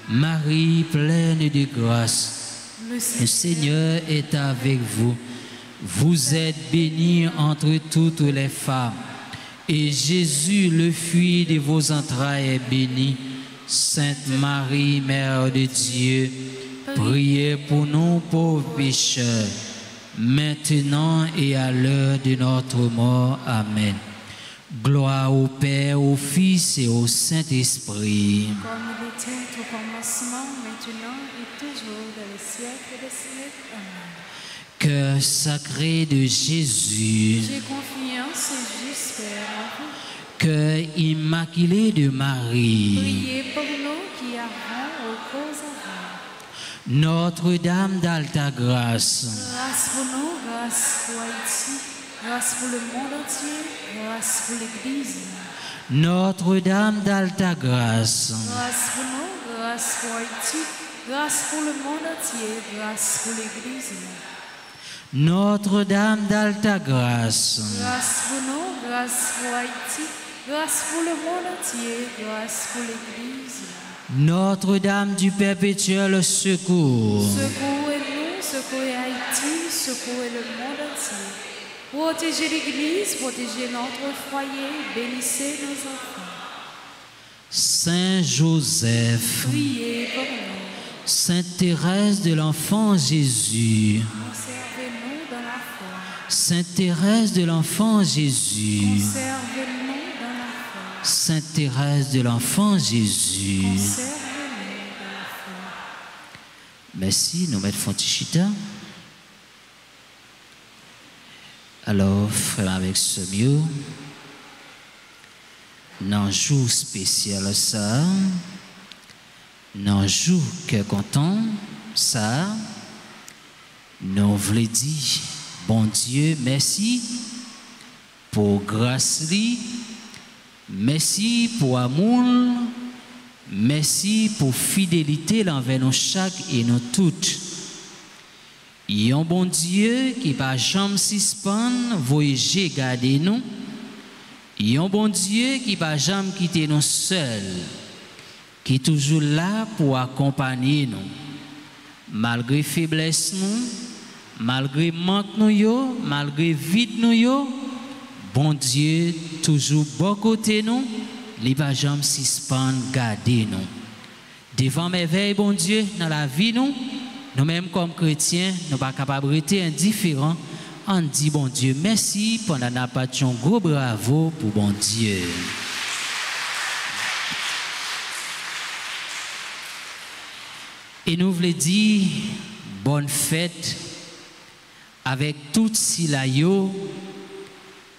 [SPEAKER 1] Marie, pleine de grâce. Le Seigneur est avec vous. Vous êtes bénie entre toutes les femmes. Et Jésus, le fruit de vos entrailles, est béni. Sainte Marie, Mère de Dieu, priez pour nous pauvres pécheurs, maintenant et à l'heure de notre mort. Amen. Gloire au Père, au Fils et au Saint-Esprit.
[SPEAKER 2] Comme il était au commencement, maintenant et toujours dans les siècles des siècles. Amen.
[SPEAKER 1] Cœur sacré de Jésus,
[SPEAKER 2] J'ai confiance et j'espère en vous.
[SPEAKER 1] cœur immaculé de Marie,
[SPEAKER 2] Priez pour nous qui avons aux causes à vous.
[SPEAKER 1] Notre-Dame d'Alta Grâce,
[SPEAKER 2] Grâce pour nous, grâce pour Haïti, grâce pour le monde entier, grâce pour l'Église.
[SPEAKER 1] Notre-Dame d'Alta Grâce,
[SPEAKER 2] Grâce pour nous, grâce pour Haïti, grâce pour le monde entier, grâce pour l'Église.
[SPEAKER 1] Notre-Dame d'Alta Grâce,
[SPEAKER 2] Grâce pour nous, grâce pour Haïti, grâce pour le monde entier, grâce pour l'Église.
[SPEAKER 1] Notre-Dame du Perpétuel Secours,
[SPEAKER 2] Secouez-nous, secouez Haïti, secouez le monde entier. Protégez l'Église, protégez notre foyer, bénissez nos enfants.
[SPEAKER 1] Saint Joseph,
[SPEAKER 2] Priez pour nous.
[SPEAKER 1] Sainte Thérèse de l'Enfant Jésus,
[SPEAKER 2] Conservez-nous dans la foi.
[SPEAKER 1] Sainte Thérèse de l'Enfant Jésus,
[SPEAKER 2] Conservez-nous dans la foi.
[SPEAKER 1] Sainte Thérèse de l'Enfant Jésus.
[SPEAKER 2] Conservez-nous dans la foi.
[SPEAKER 1] Merci, nous mettons Fontichita. Alors, frère avec ce mieux, dans jour spécial ça, dans jour que content ça, nous voulons dire, bon Dieu, merci pour grâce li, merci pour amour, merci pour fidélité envers nous chaque et nous toutes. Yon bon Dieu qui pas jamais suspendre voyager garder nous. Yon bon Dieu qui pas jamais quitter nous seuls, qui est toujours là pour accompagner nous. Malgré faiblesse nous, malgré manque nous yo, malgré vide nous yo, bon Dieu toujours bon côté nous, il pas jamais suspendre garder nous. Devant merveille bon Dieu dans la vie nous-mêmes comme chrétiens, nous ne sommes pas capables de rester indifférents. On dit bon Dieu merci pendant la passion, gros bravo pour bon Dieu. Et nous voulons dire bonne fête avec tout Silayo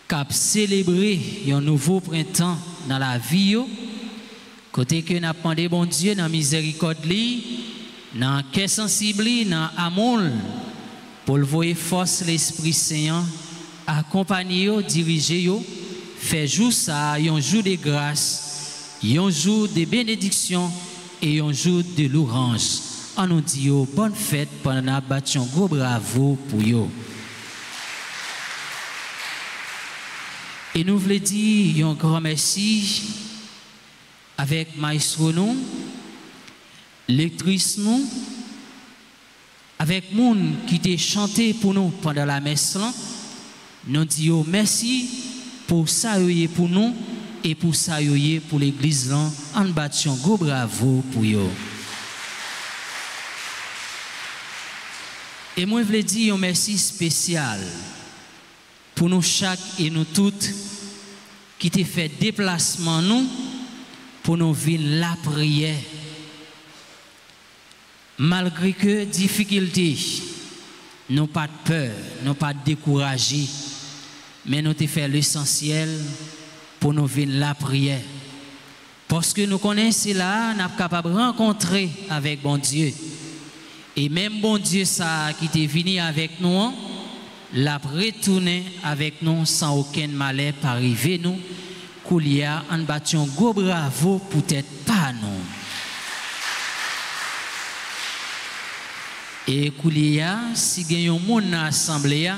[SPEAKER 1] qui a célébré un nouveau printemps dans la vie. Côté que nous avons demandé bon Dieu dans la miséricorde, dans le cœur sensible, dans l'amour, pour le voir force l'Esprit Saint, accompagner, diriger, faire jour ça, un jour de grâce, un jour de bénédiction et un jour de louange. On nous dit bonne fête pendant la battu un gros bravo pour eux. Et nous voulons dire un grand merci avec Maestro nous, lectrice nous, avec moun qui t'a chanté pour nous pendant la messe là. Nous disons merci pour ça pour nous et pour ça pour l'église là. En battu un gros bravo pour eux. Et moi je veux dire un merci spécial pour nous chaque et nous toutes qui te fait déplacement nous pour nous vivre la prière. Malgré que difficultés, nous pas de peur, nous pas de découragés, mais nous te fait l'essentiel pour nous vivre la prière. Parce que nous connaissons là, nous sommes capables de rencontrer avec bon Dieu. Et même bon Dieu ça qui est venu avec nous, l'a retourné avec nous sans aucun malheur par arriver nous. Koulia en battion go bravo peut-être pas nous. Et Koulia si gagnons mon assemblée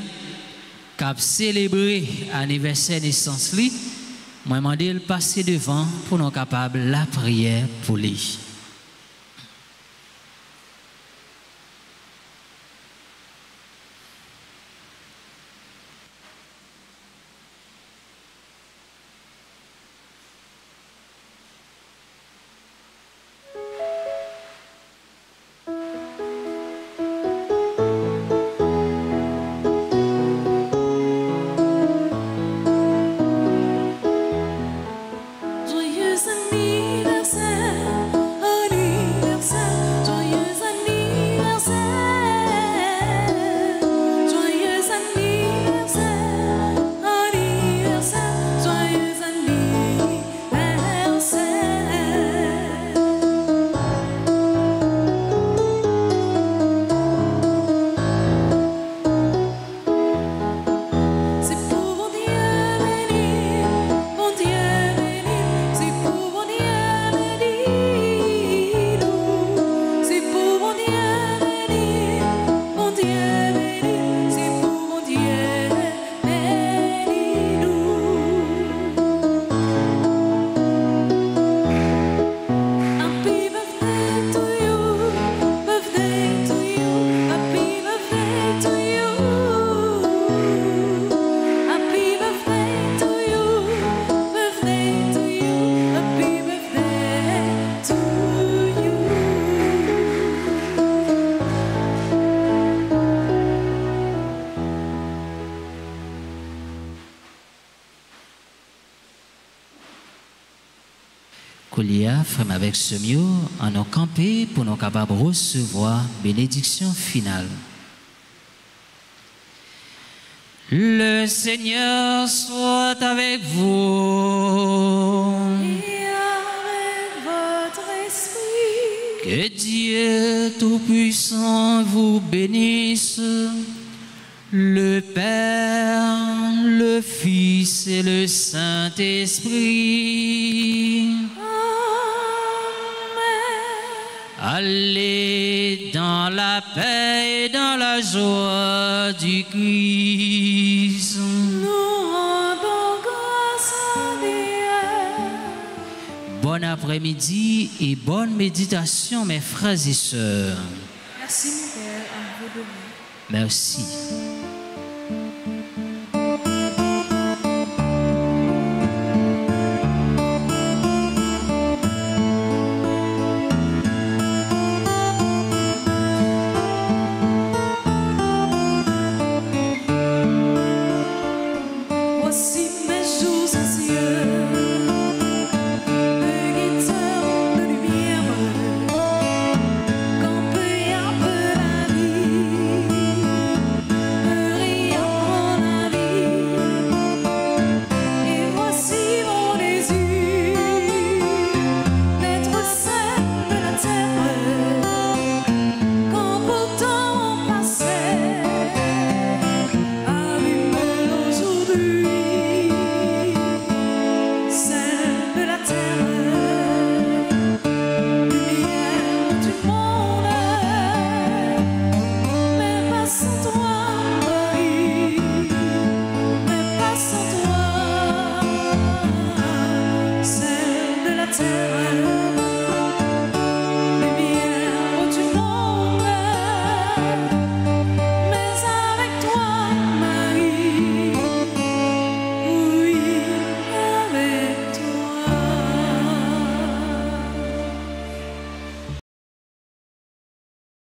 [SPEAKER 1] qui a célébré anniversaire naissance li, moi demander le passer devant pour nous capables la prière pour lui. Koulia, frère avec ce mieux, en nous camper pour nous capables de recevoir bénédiction finale. Le Seigneur soit avec vous.
[SPEAKER 4] Et avec votre esprit.
[SPEAKER 1] Que Dieu Tout-Puissant vous bénisse, le Père, le Fils et le Saint-Esprit. Allez dans la paix et dans la joie du Christ.
[SPEAKER 4] Nous rendons grâce à Dieu.
[SPEAKER 1] Bon après-midi et bonne méditation, mes frères et sœurs.
[SPEAKER 2] Merci, mon Père, à vous de
[SPEAKER 1] Merci.